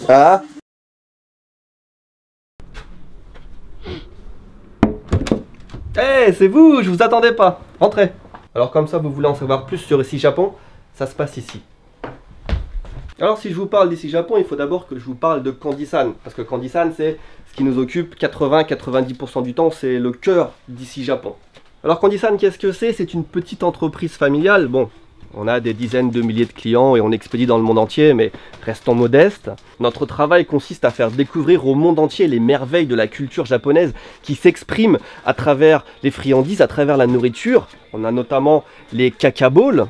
Ah. Eh, c'est vous, je vous attendais pas. Rentrez. Alors comme ça, vous voulez en savoir plus sur Ici Japon, ça se passe ici. Alors si je vous parle d'Ici Japon, il faut d'abord que je vous parle de Candy-san. Parce que Candy-san, c'est ce qui nous occupe 80-90% du temps, c'est le cœur d'Ici Japon. Alors Candy-san, qu'est-ce que c'est? C'est une petite entreprise familiale. Bon, on a des dizaines de milliers de clients et on expédie dans le monde entier, mais restons modestes. Notre travail consiste à faire découvrir au monde entier les merveilles de la culture japonaise qui s'expriment à travers les friandises, à travers la nourriture. On a notamment les cacaballs.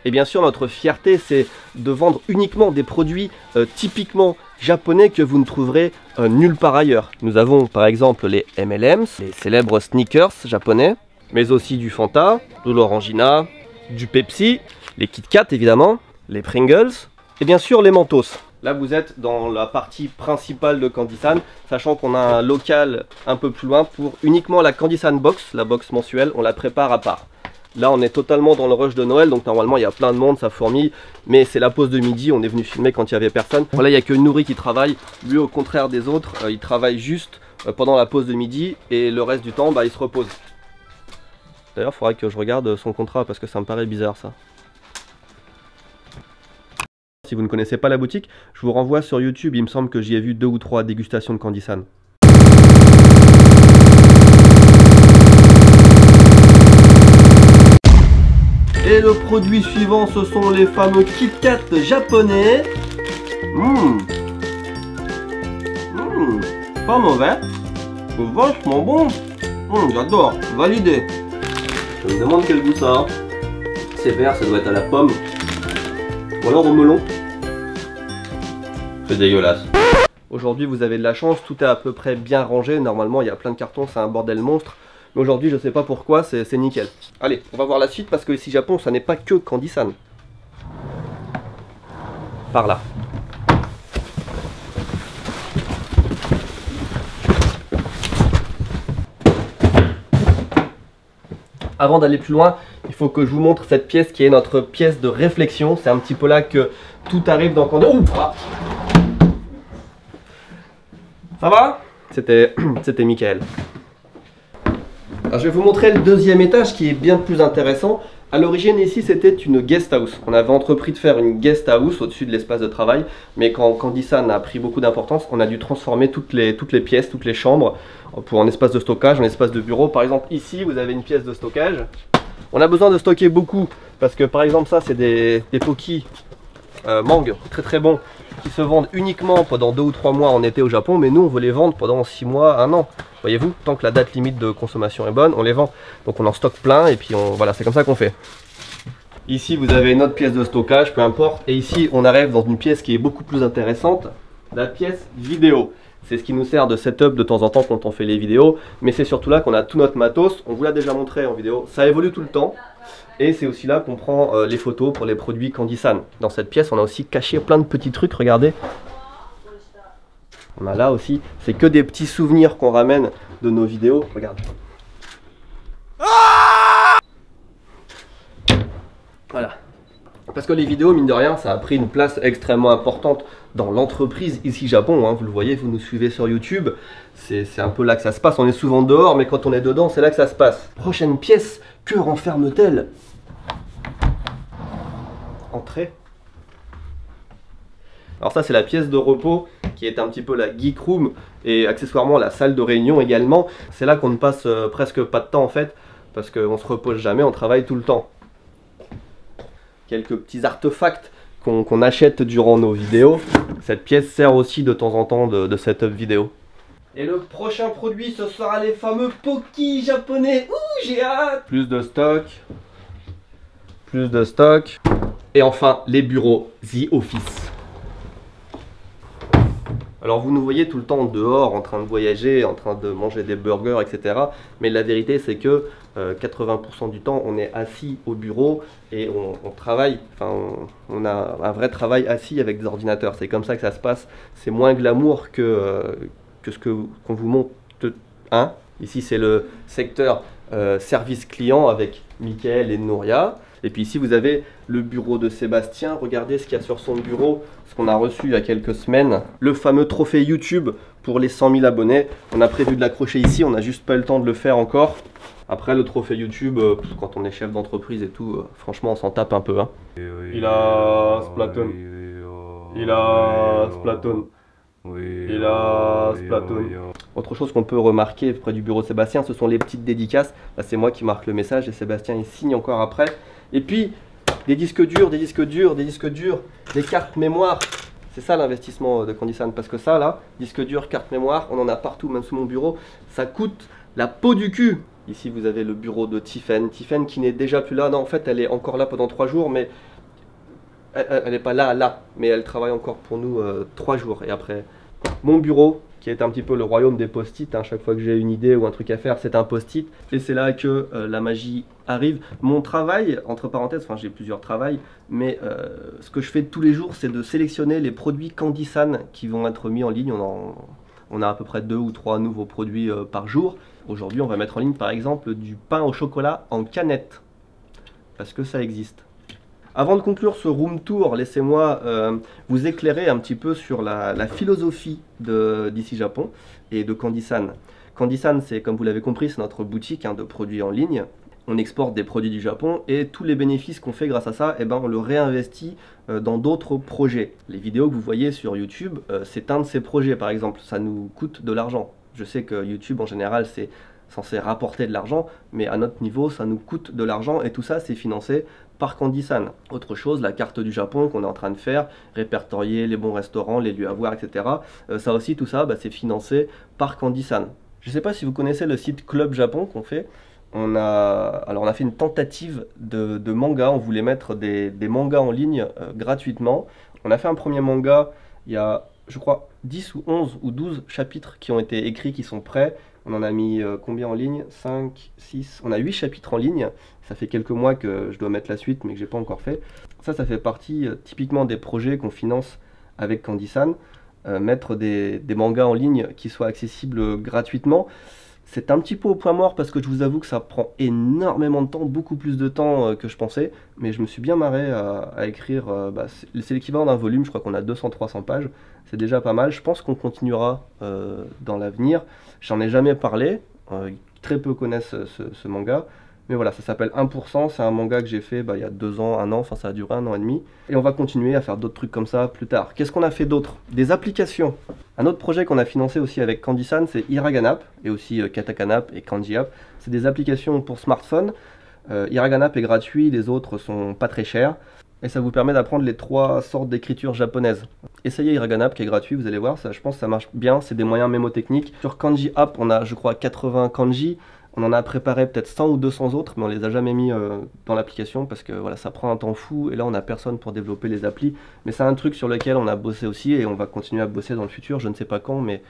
Et bien sûr, notre fierté, c'est de vendre uniquement des produits typiquement japonais que vous ne trouverez nulle part ailleurs. Nous avons par exemple les M&M's, les célèbres sneakers japonais, mais aussi du Fanta, de l'Orangina, du Pepsi, les Kit Kat évidemment, les Pringles, et bien sûr les Mentos. Là vous êtes dans la partie principale de Candy-san, sachant qu'on a un local un peu plus loin pour uniquement la Candy-san Box, la box mensuelle, on la prépare à part. Là on est totalement dans le rush de Noël, donc normalement il y a plein de monde, ça fourmille, mais c'est la pause de midi, on est venu filmer quand il n'y avait personne. Là il n'y a que Nouri qui travaille, lui au contraire des autres, il travaille juste pendant la pause de midi et le reste du temps il se repose. D'ailleurs il faudrait que je regarde son contrat parce que ça me paraît bizarre ça. Si vous ne connaissez pas la boutique, je vous renvoie sur YouTube, il me semble que j'y ai vu 2 ou 3 dégustations de Candy-san. Et le produit suivant, ce sont les fameux Kit Kat japonais. Pas mauvais. C'est vachement bon. J'adore. Validé. Je me demande quel goût ça a. C'est vert, ça doit être à la pomme. Ou alors au melon. C'est dégueulasse. Aujourd'hui, vous avez de la chance, tout est à peu près bien rangé. Normalement, il y a plein de cartons, c'est un bordel monstre. Mais aujourd'hui, je sais pas pourquoi, c'est nickel. Allez, on va voir la suite parce que ici Japon, ça n'est pas que Candy-san. Par là. Avant d'aller plus loin, il faut que je vous montre cette pièce qui est notre pièce de réflexion. C'est un petit peu là que tout arrive dans Candy. Oh, ah. Ça va? C'était Michael. Alors, je vais vous montrer le deuxième étage qui est bien plus intéressant. À l'origine ici c'était une guest house. On avait entrepris de faire une guest house au-dessus de l'espace de travail. Mais quand Candy-san a pris beaucoup d'importance, on a dû transformer toutes les pièces, toutes les chambres pour un espace de stockage, un espace de bureau. Par exemple ici vous avez une pièce de stockage. On a besoin de stocker beaucoup parce que par exemple ça c'est des Pocky mangue très très bons qui se vendent uniquement pendant 2 ou 3 mois en été au Japon, mais nous on veut les vendre pendant 6 mois, 1 an. Voyez-vous, tant que la date limite de consommation est bonne, on les vend. Donc on en stocke plein et puis voilà, c'est comme ça qu'on fait. Ici vous avez une autre pièce de stockage, peu importe. Et ici on arrive dans une pièce qui est beaucoup plus intéressante, la pièce vidéo. C'est ce qui nous sert de setup de temps en temps quand on fait les vidéos, mais c'est surtout là qu'on a tout notre matos. On vous l'a déjà montré en vidéo, ça évolue tout le temps. Et c'est aussi là qu'on prend les photos pour les produits Candy-san. Dans cette pièce, on a aussi caché plein de petits trucs, regardez. On a là aussi, c'est que des petits souvenirs qu'on ramène de nos vidéos, regarde. Voilà. Parce que les vidéos, mine de rien, ça a pris une place extrêmement importante dans l'entreprise Ici Japon. Hein. Vous le voyez, vous nous suivez sur YouTube. C'est un peu là que ça se passe. On est souvent dehors, mais quand on est dedans, c'est là que ça se passe. Prochaine pièce, que renferme-t-elle? Entrée. Alors ça, c'est la pièce de repos qui est un petit peu la geek room et accessoirement la salle de réunion également. C'est là qu'on ne passe presque pas de temps en fait, parce qu'on se repose jamais, on travaille tout le temps. Quelques petits artefacts qu'on achète durant nos vidéos. Cette pièce sert aussi de temps en temps de setup vidéo. Et le prochain produit, ce sera les fameux Pocky japonais. Ouh, j'ai hâte! Plus de stock. Plus de stock. Et enfin, les bureaux The Office. Alors vous nous voyez tout le temps dehors, en train de voyager, en train de manger des burgers, etc. Mais la vérité, c'est que 80% du temps, on est assis au bureau et on travaille. Enfin, on a un vrai travail assis avec des ordinateurs. C'est comme ça que ça se passe. C'est moins glamour que ce qu'on vous montre. Hein. Ici, c'est le secteur service client avec Michael et Nouria. Et puis ici vous avez le bureau de Sébastien, regardez ce qu'il y a sur son bureau, ce qu'on a reçu il y a quelques semaines, le fameux trophée YouTube pour les 100 000 abonnés. On a prévu de l'accrocher ici, on n'a juste pas eu le temps de le faire encore. Après le trophée YouTube, quand on est chef d'entreprise et tout, franchement on s'en tape un peu. Hein. Il a Splatoon. Il a Splatoon. Il a Splatoon. Autre chose qu'on peut remarquer près du bureau de Sébastien, ce sont les petites dédicaces. Là c'est moi qui marque le message et Sébastien il signe encore après. Et puis des disques durs, des disques durs, des disques durs, des cartes mémoire. C'est ça l'investissement de Candysan, parce que ça là, disque dur, carte mémoire, on en a partout, même sous mon bureau, ça coûte la peau du cul. Ici vous avez le bureau de Tiffen, Tiffen qui n'est déjà plus là, non en fait elle est encore là pendant 3 jours, mais elle n'est pas là, mais elle travaille encore pour nous 3 jours. Et après, mon bureau, qui est un petit peu le royaume des post-it, hein, chaque fois que j'ai une idée ou un truc à faire, c'est un post-it. Et c'est là que la magie arrive. Mon travail, entre parenthèses, enfin j'ai plusieurs travails, mais ce que je fais tous les jours, c'est de sélectionner les produits Candysan qui vont être mis en ligne. On a à peu près 2 ou 3 nouveaux produits par jour. Aujourd'hui, on va mettre en ligne par exemple du pain au chocolat en canette, parce que ça existe. Avant de conclure ce room tour, laissez-moi vous éclairer un petit peu sur la philosophie d'ici Japon et de Candysan. Candysan, c'est, comme vous l'avez compris, c'est notre boutique de produits en ligne. On exporte des produits du Japon et tous les bénéfices qu'on fait grâce à ça, on le réinvestit dans d'autres projets. Les vidéos que vous voyez sur YouTube, c'est un de ces projets par exemple. Ça nous coûte de l'argent. Je sais que YouTube en général, c'est censé rapporter de l'argent, mais à notre niveau, ça nous coûte de l'argent et tout ça, c'est financé par Candysan. Autre chose, la carte du Japon qu'on est en train de faire, répertorier les bons restaurants, les lieux à voir, etc. Ça aussi, tout ça, c'est financé par Candysan. Je ne sais pas si vous connaissez le site Club Japon qu'on fait. On a fait une tentative de manga, on voulait mettre des mangas en ligne gratuitement. On a fait un premier manga, il y a, je crois, 10 ou 11 ou 12 chapitres qui ont été écrits, qui sont prêts. On en a mis combien en ligne? 5, 6, on a 8 chapitres en ligne. Ça fait quelques mois que je dois mettre la suite, mais que j'ai pas encore fait. Ça fait partie typiquement des projets qu'on finance avec Candysan. Mettre des mangas en ligne qui soient accessibles gratuitement. C'est un petit peu au point mort parce que je vous avoue que ça prend énormément de temps, beaucoup plus de temps que je pensais. Mais je me suis bien marré à écrire, c'est l'équivalent d'un volume, je crois qu'on a 200-300 pages. C'est déjà pas mal, je pense qu'on continuera dans l'avenir. J'en ai jamais parlé, très peu connaissent ce manga. Mais voilà, ça s'appelle 1%, c'est un manga que j'ai fait il y a 2 ans, 1 an, enfin ça a duré 1 an et demi. Et on va continuer à faire d'autres trucs comme ça plus tard. Qu'est-ce qu'on a fait d'autre? Des applications. Un autre projet qu'on a financé aussi avec Candysan, c'est Hiraganap, et aussi Katakanap et Kanjiapp. C'est des applications pour smartphone. Hiraganap est gratuit, les autres sont pas très chers. Et ça vous permet d'apprendre les 3 sortes d'écriture japonaises. Essayez Hiraganap qui est gratuit, vous allez voir, ça, je pense que ça marche bien, c'est des moyens mémotechniques. Sur Kanjiapp, on a je crois 80 kanji. On en a préparé peut-être 100 ou 200 autres, mais on les a jamais mis dans l'application parce que voilà, ça prend un temps fou et là on n'a personne pour développer les applis. Mais c'est un truc sur lequel on a bossé aussi et on va continuer à bosser dans le futur, je ne sais pas quand, mais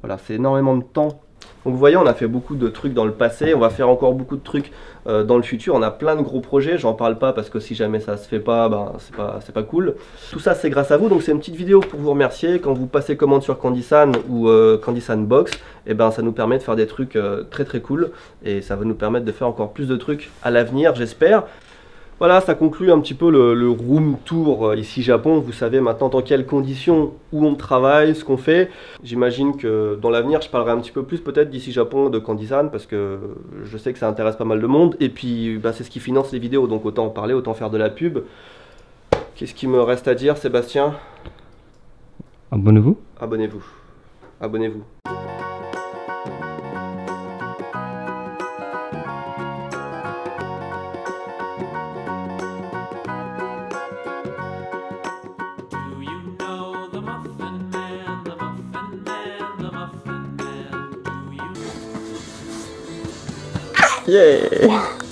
voilà, c'est énormément de temps. Donc vous voyez, on a fait beaucoup de trucs dans le passé, on va faire encore beaucoup de trucs dans le futur. On a plein de gros projets, j'en parle pas parce que si jamais ça se fait pas, c'est pas cool. Tout ça c'est grâce à vous, donc c'est une petite vidéo pour vous remercier. Quand vous passez commande sur Candysan ou Candysan Box, ça nous permet de faire des trucs très très cool. Et ça va nous permettre de faire encore plus de trucs à l'avenir, j'espère. Voilà, ça conclut un petit peu le room tour ici Japon. Vous savez maintenant dans quelles conditions, où on travaille, ce qu'on fait. J'imagine que dans l'avenir, je parlerai un petit peu plus peut-être d'ici Japon, de Candysan, parce que je sais que ça intéresse pas mal de monde. Et puis, c'est ce qui finance les vidéos, donc autant en parler, autant faire de la pub. Qu'est-ce qu'il me reste à dire, Sébastien? Abonnez-vous. Abonnez-vous. Abonnez-vous. Yeah!